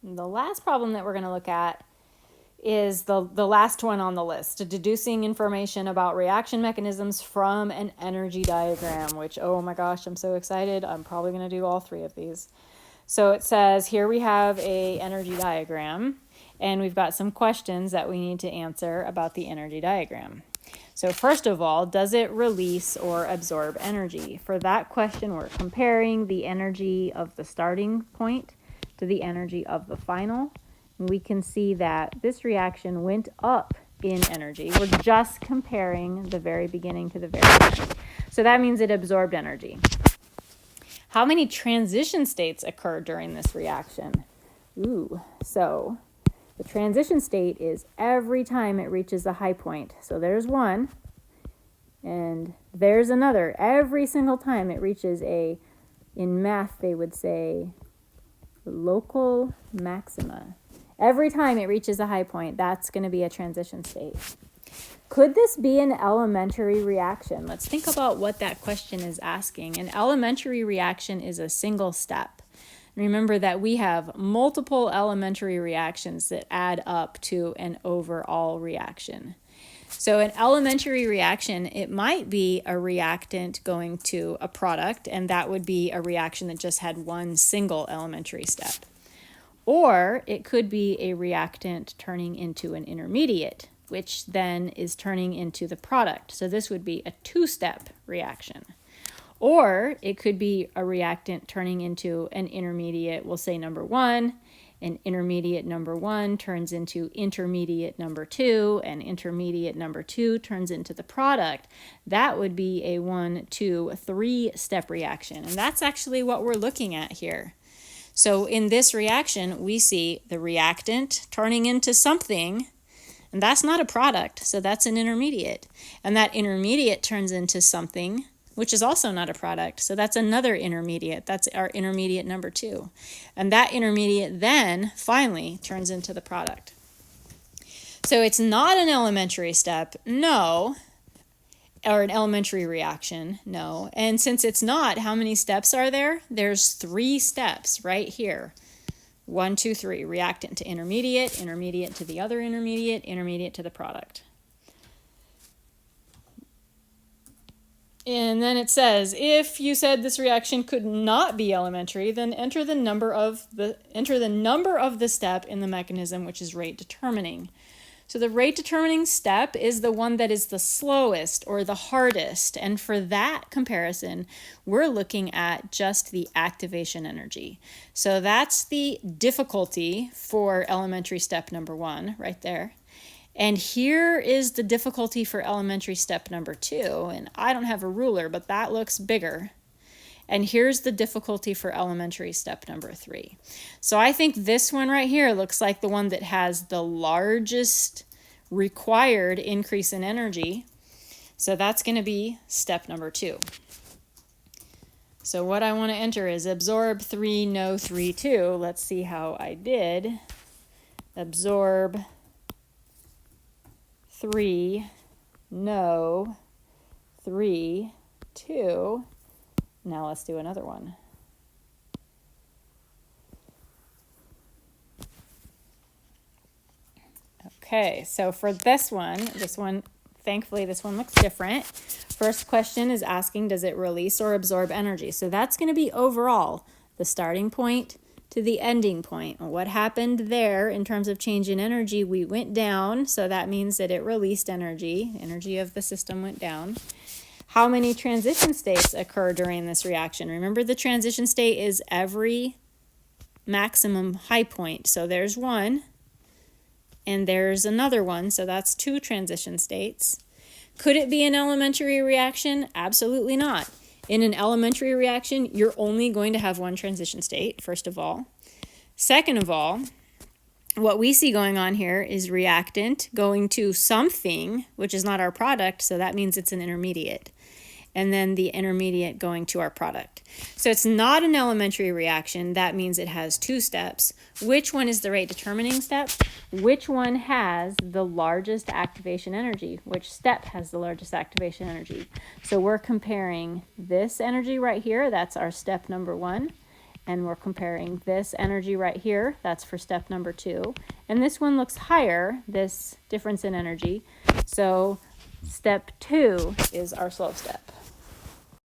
The last problem that we're going to look at is the last one on the list, deducing information about reaction mechanisms from an energy diagram, which, oh my gosh, I'm so excited. I'm probably going to do all three of these. So it says here we have a energy diagram, and we've got some questions that we need to answer about the energy diagram. So first of all, does it release or absorb energy? For that question, we're comparing the energy of the starting point to the energy of the final. And we can see that this reaction went up in energy. We're just comparing the very beginning to the very end. So that means it absorbed energy. How many transition states occur during this reaction? So the transition state is every time it reaches a high point. So there's one, and there's another. Every single time it reaches in math they would say, local maxima. Every time it reaches a high point, that's going to be a transition state. Could this be an elementary reaction? Let's think about what that question is asking. An elementary reaction is a single step. Remember that we have multiple elementary reactions that add up to an overall reaction. So an elementary reaction, it might be a reactant going to a product, and that would be a reaction that just had one single elementary step. Or it could be a reactant turning into an intermediate, which then is turning into the product. So this would be a two-step reaction. Or it could be a reactant turning into an intermediate, we'll say number one, and intermediate number one turns into intermediate number two, and intermediate number two turns into the product. That would be a 1, 2, 3-step reaction. And that's actually what we're looking at here. So in this reaction, we see the reactant turning into something, and that's not a product, so that's an intermediate. And that intermediate turns into something, which is also not a product, so that's another intermediate. That's our intermediate number 2. And that intermediate then finally turns into the product. So it's not an elementary step, no, or an elementary reaction, no. And since it's not, how many steps are there? There's 3 steps right here. 1, 2, 3, reactant to intermediate, intermediate to the other intermediate, intermediate to the product. And then it says, if you said this reaction could not be elementary, then enter the number of the step in the mechanism, which is rate determining. So the rate determining step is the one that is the slowest or the hardest. And for that comparison, we're looking at just the activation energy. So that's the difficulty for elementary step number 1 right there. And here is the difficulty for elementary step number 2. And I don't have a ruler, but that looks bigger. And here's the difficulty for elementary step number 3. So I think this one right here looks like the one that has the largest required increase in energy. So that's going to be step number 2. So what I want to enter is absorb 3, no 3, 2. Let's see how I did. Absorb 3, no 3, 2. Now let's do another one. Okay, so for this one, thankfully this one looks different. First question is asking, does it release or absorb energy? So that's going to be overall, the starting point to the ending point. What happened there in terms of change in energy? We went down, so that means that it released energy. Energy of the system went down. How many transition states occur during this reaction? Remember, the transition state is every maximum high point. So there's one, and there's another one, so that's 2 transition states. Could it be an elementary reaction? Absolutely not. In an elementary reaction, you're only going to have 1 transition state, first of all. Second of all, what we see going on here is reactant going to something, which is not our product, so that means it's an intermediate. And then the intermediate going to our product. So it's not an elementary reaction. That means it has 2 steps. Which one is the rate determining step? Which one has the largest activation energy? Which step has the largest activation energy? So we're comparing this energy right here. That's our step number 1. And we're comparing this energy right here. That's for step number 2. And this one looks higher, this difference in energy. So step 2 is our slow step.